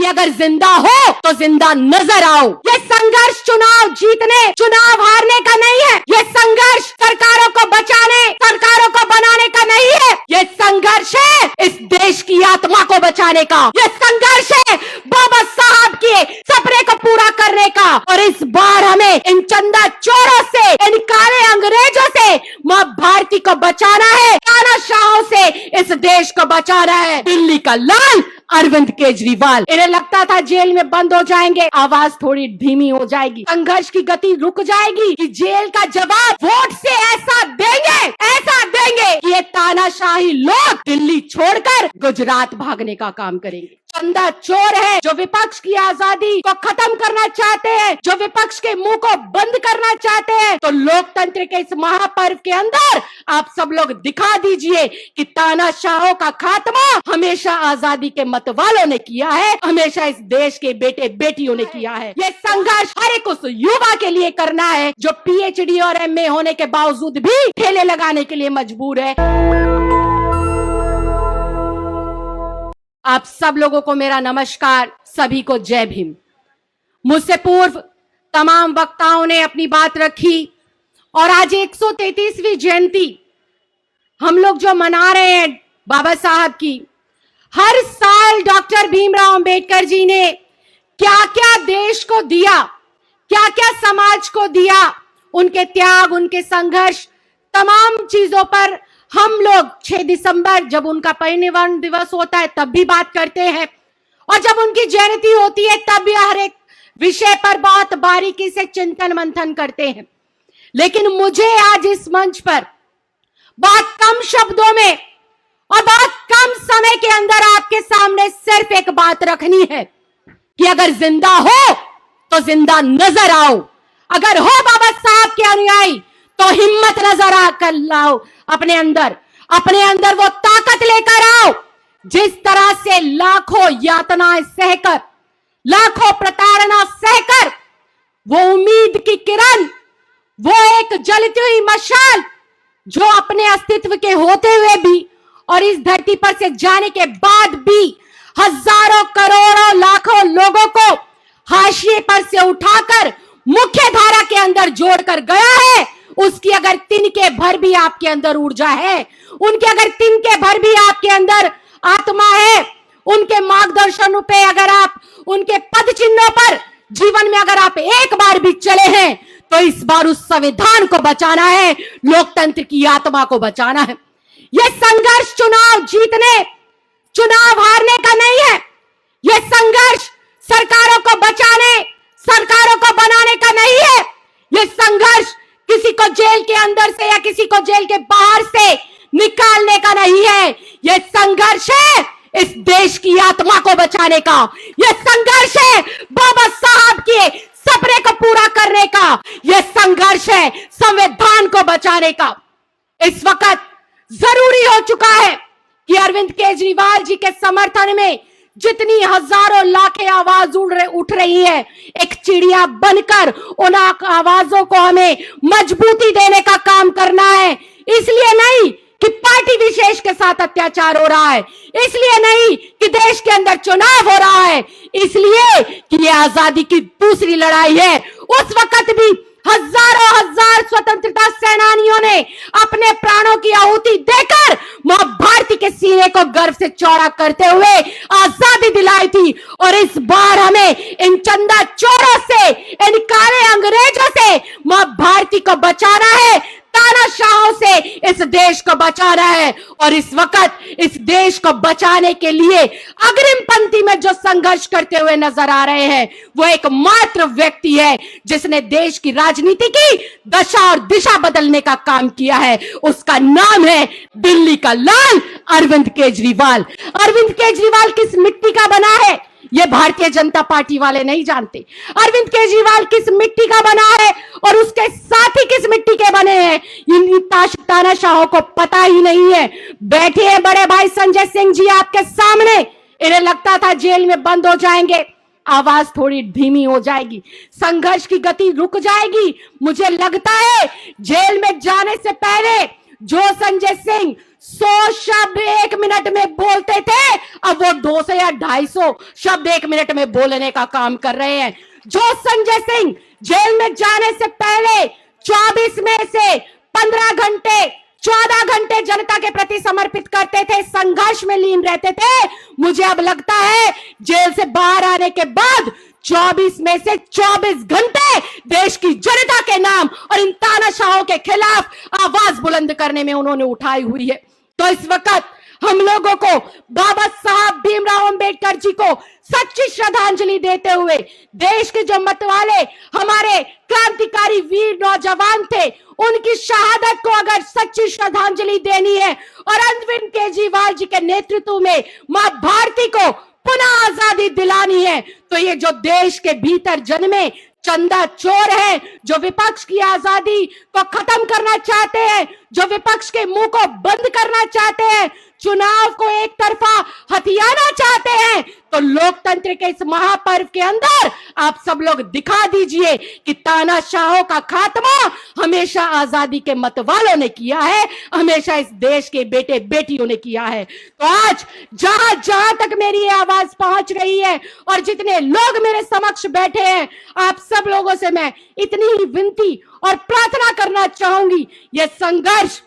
अगर जिंदा हो तो जिंदा नजर आओ। ये संघर्ष चुनाव जीतने, चुनाव हारने का नहीं है। ये संघर्ष सरकारों को बचाने, सरकारों को बनाने का नहीं है। ये संघर्ष है इस देश की आत्मा को बचाने का। ये संघर्ष है बाबा साहब के सपने को पूरा करने का। और इस बार हमें इन चंदा चोरों से, इन काले अंग्रेजों से मां भारती को बचाना है, तानाशाहों से इस देश को बचाना है। दिल्ली का लाल अरविंद केजरीवाल, इन्हें लगता था जेल में बंद हो जाएंगे, आवाज थोड़ी धीमी हो जाएगी, संघर्ष की गति रुक जाएगी कि जेल का जवाब वोट से ऐसा देंगे कि ये तानाशाही लोग दिल्ली छोड़कर गुजरात भागने का काम करेंगे। चंदा चोर है जो विपक्ष की आजादी को खत्म करना चाहते हैं, जो विपक्ष के मुंह को बंद करना चाहते हैं। तो लोकतंत्र के इस महापर्व के अंदर आप सब लोग दिखा दीजिए कि तानाशाहों का खात्मा हमेशा आजादी के मत वालों ने किया है, हमेशा इस देश के बेटे बेटियों ने किया है। ये संघर्ष हर एक उस युवा के लिए करना है जो पीएचडी और एमए होने के बावजूद भी ठेले लगाने के लिए मजबूर है। आप सब लोगों को मेरा नमस्कार, सभी को जय भीम। मुझसे पूर्व तमाम वक्ताओं ने अपनी बात रखी और आज 133वीं जयंती हम लोग जो मना रहे हैं बाबा साहब की। हर साल डॉक्टर भीमराव अंबेडकर जी ने क्या क्या देश को दिया, क्या क्या समाज को दिया, उनके त्याग, उनके संघर्ष, तमाम चीजों पर हम लोग 6 दिसंबर जब उनका परिनिर्वाण दिवस होता है तब भी बात करते हैं, और जब उनकी जयंती होती है तब भी हर एक विषय पर बहुत बारीकी से चिंतन मंथन करते हैं। लेकिन मुझे आज इस मंच पर बहुत कम शब्दों में और बहुत कम समय के अंदर आपके सामने सिर्फ एक बात रखनी है कि अगर जिंदा हो तो जिंदा नजर आओ। अगर हो बाबा साहब के अनुयायी तो हिम्मत नजर आकर लाओ, अपने अंदर वो ताकत लेकर आओ जिस तरह से लाखों यातनाएं सहकर, लाखों प्रताड़ना सहकर वो उम्मीद की किरण, वो एक जलती हुई मशाल जो अपने अस्तित्व के होते हुए भी और इस धरती पर से जाने के बाद भी हजारों करोड़ों लाखों लोगों को हाशिए पर से उठाकर मुख्य धारा के अंदर जोड़कर गया है, उसकी अगर तिनके भर भी आपके अंदर ऊर्जा है, उनके अगर तिनके भर भी आपके अंदर आत्मा है, उनके मार्गदर्शन पे अगर आप, उनके पद चिन्हों पर जीवन में अगर आप एक बार भी चले हैं तो इस बार उस संविधान को बचाना है, लोकतंत्र की आत्मा को बचाना है। यह संघर्ष चुनाव जीतने, चुनाव हारने का नहीं है। यह संघर्ष सरकारों को बचाने, सरकारों को बनाने का नहीं है। यह संघर्ष किसी को जेल के अंदर से या किसी को जेल के बाहर से निकालने का नहीं है। यह संघर्ष है इस देश की आत्मा को बचाने का। यह संघर्ष है बाबा साहब के सपने को पूरा करने का। यह संघर्ष है संविधान को बचाने का। इस वक्त जरूरी हो चुका है कि अरविंद केजरीवाल जी के समर्थन में जितनी हजारों लाखें आवाज उठ रही है, एक चिड़िया बनकर उन आवाजों को हमें मजबूती देने का काम करना है। इसलिए नहीं कि पार्टी विशेष के साथ अत्याचार हो रहा है, इसलिए नहीं कि देश के अंदर चुनाव हो रहा है, इसलिए कि ये आजादी की दूसरी लड़ाई है। उस वक्त भी हजारों हजार स्वतंत्रता सेनानियों ने अपने प्राणों की आहुति देकर मां भारती के सीने को गर्व से चौड़ा करते हुए आजादी दिलाई थी। और इस बार हमें इन चंदा चोरों से, इन काले अंग्रेजों से मां भारती को बचाना है, तानाशाहों से इस देश को बचाना है। और इस वक्त इस देश को बचाने के लिए अग्रिम पंक्ति में जो संघर्ष करते हुए नजर आ रहे हैं वो एकमात्र व्यक्ति है जिसने देश की राजनीति की दशा और दिशा बदलने का काम किया है। उसका नाम है दिल्ली का लाल अरविंद केजरीवाल। अरविंद केजरीवाल किस मिट्टी का बना है ये भारतीय जनता पार्टी वाले नहीं जानते। अरविंद केजरीवाल किस मिट्टी का बना है और उसके साथी किस मिट्टी के बने हैं इन तानाशाहों को पता ही नहीं है। बैठे हैं बड़े भाई संजय सिंह जी आपके सामने, इन्हें लगता था जेल में बंद हो जाएंगे, आवाज थोड़ी धीमी हो जाएगी, संघर्ष की गति रुक जाएगी। मुझे लगता है जेल में जाने से पहले जो संजय सिंह 100 शब्द 1 मिनट में बोलते थे, अब वो 200 या 250 शब्द 1 मिनट में बोलने का काम कर रहे हैं। जो संजय सिंह जेल में जाने से पहले 24 में से 15 घंटे 14 घंटे जनता के प्रति समर्पित करते थे, संघर्ष में लीन रहते थे, मुझे अब लगता है जेल से बाहर आने के बाद 24 में से 24 घंटे देश की जनता के नाम और इन तानाशाहों के खिलाफ आवाज बुलंद करने में उन्होंने उठाई हुई है। तो इस वक्त हम लोगों को बाबा साहब भीमराव अंबेडकर जी को सच्ची श्रद्धांजलि देते हुए, देश के जो मतवाले हमारे क्रांतिकारी वीर नौजवान थे, उनकी शहादत को अगर सच्ची श्रद्धांजलि देनी है और अरविंद केजरीवाल जी के नेतृत्व में मां भारती को पुनः आजादी दिलानी है, तो ये जो देश के भीतर जन्मे चंदा चोर है, जो विपक्ष की आजादी को खत्म करना चाहते हैं, जो विपक्ष के मुंह को बंद करना चाहते हैं, चुनाव को एक तरफा हथियाना चाहते हैं, तो लोकतंत्र के इस महापर्व के अंदर आप सब लोग दिखा दीजिए कि तानाशाहों का खात्मा हमेशा आजादी के मतवालों ने किया है, हमेशा इस देश के बेटे बेटियों ने किया है। तो आज जहां जहां तक मेरी ये आवाज पहुंच रही है और जितने लोग मेरे समक्ष बैठे हैं, आप सब लोगों से मैं इतनी ही विनती और प्रार्थना करना चाहूंगी, यह संघर्ष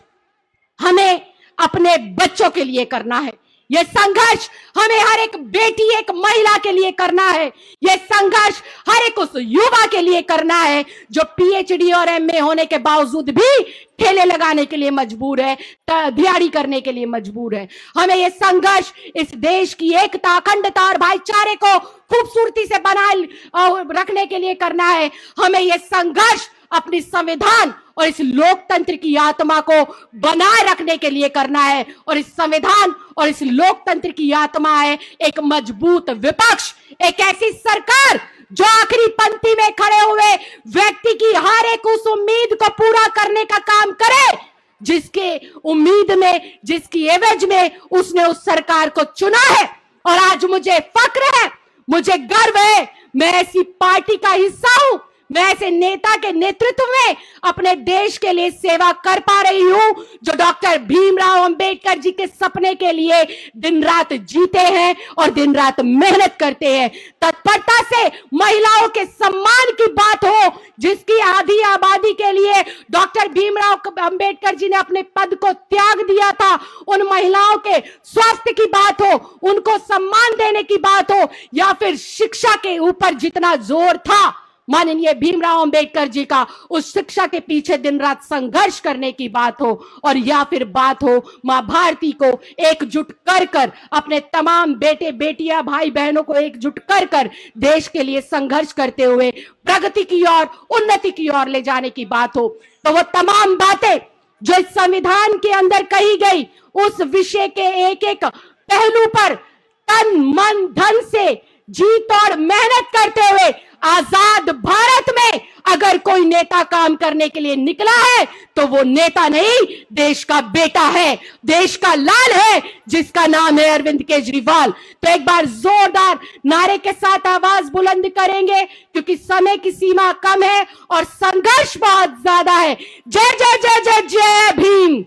हमें अपने बच्चों के लिए करना है। यह संघर्ष हमें हर एक बेटी, एक महिला के लिए करना है। यह संघर्ष हर एक उस युवा के लिए करना है जो पीएचडी और एमए होने के बावजूद भी ठेले लगाने के लिए मजबूर है, दिहाड़ी करने के लिए मजबूर है। हमें यह संघर्ष इस देश की एकता, अखंडता और भाईचारे को खूबसूरती से बनाए रखने के लिए करना है। हमें यह संघर्ष अपनी संविधान और इस लोकतंत्र की आत्मा को बनाए रखने के लिए करना है। और इस संविधान और इस लोकतंत्र की आत्मा है एक मजबूत विपक्ष, एक ऐसी सरकार जो आखिरी पंक्ति में खड़े हुए व्यक्ति की हर एक उस उम्मीद को पूरा करने का काम करे, जिसके उम्मीद में, जिसकी एवज में उसने उस सरकार को चुना है। और आज मुझे फक्र है, मुझे गर्व है, मैं ऐसी पार्टी का हिस्सा हूं, मैं ऐसे नेता के नेतृत्व में अपने देश के लिए सेवा कर पा रही हूं, जो डॉक्टर भीमराव अंबेडकर जी के सपने के लिए दिन रात जीते हैं और दिन रात मेहनत करते हैं। तत्परता से महिलाओं के सम्मान की बात हो, जिसकी आधी आबादी के लिए डॉक्टर भीमराव अंबेडकर जी ने अपने पद को त्याग दिया था, उन महिलाओं के स्वास्थ्य की बात हो, उनको सम्मान देने की बात हो, या फिर शिक्षा के ऊपर जितना जोर था माननीय भीमराव अंबेडकर जी का, उस शिक्षा के पीछे दिन रात संघर्ष करने की बात हो, और या फिर बात हो मां भारती को एकजुट कर अपने तमाम बेटे बेटियां भाई बहनों को एकजुट कर देश के लिए संघर्ष करते हुए प्रगति की ओर, उन्नति की ओर ले जाने की बात हो, तो वो तमाम बातें जो इस संविधान के अंदर कही गई, उस विषय के एक एक पहलू पर तन मन धन से जी तोड़ मेहनत करते हुए आजाद भारत में अगर कोई नेता काम करने के लिए निकला है, तो वो नेता नहीं, देश का बेटा है, देश का लाल है, जिसका नाम है अरविंद केजरीवाल। तो एक बार जोरदार नारे के साथ आवाज बुलंद करेंगे, क्योंकि समय की सीमा कम है और संघर्ष बहुत ज्यादा है। जय जय जय जय जय भीम,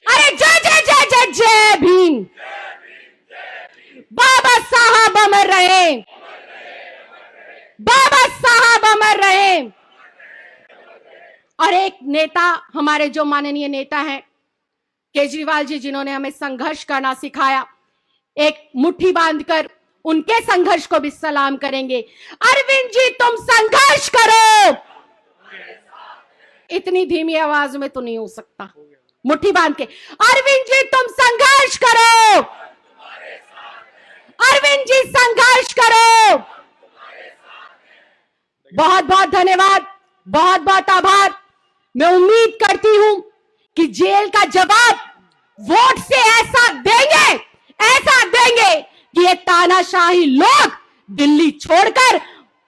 अरे जय जय जय जय जय भीम। बाबा साहब अमर रहे, बाबा साहब अमर रहे। और एक नेता, हमारे जो माननीय नेता हैं केजरीवाल जी, जिन्होंने हमें संघर्ष करना सिखाया, एक मुट्ठी बांधकर उनके संघर्ष को भी सलाम करेंगे। अरविंद जी तुम संघर्ष करो, इतनी धीमी आवाज में तो नहीं हो सकता, मुट्ठी बांध के, अरविंद जी तुम संघर्ष करो, अरविंद जी संघर्ष करो। बहुत बहुत धन्यवाद, बहुत बहुत आभार। मैं उम्मीद करती हूं कि जेल का जवाब वोट से ऐसा देंगे कि ये तानाशाही लोग दिल्ली छोड़कर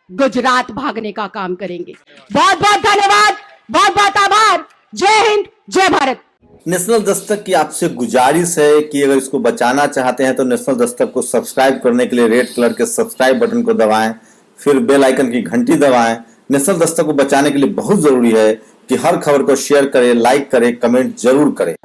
गुजरात भागने का काम करेंगे। बहुत बहुत धन्यवाद, बहुत बहुत आभार। जय हिंद, जय भारत। नेशनल दस्तक की आपसे गुजारिश है कि अगर इसको बचाना चाहते हैं तो नेशनल दस्तक को सब्सक्राइब करने के लिए रेड कलर के सब्सक्राइब बटन को दबाएं, फिर बेल आइकन की घंटी दबाएं। नेशनल दस्तक को बचाने के लिए बहुत जरूरी है कि हर खबर को शेयर करें, लाइक करें, कमेंट जरूर करें।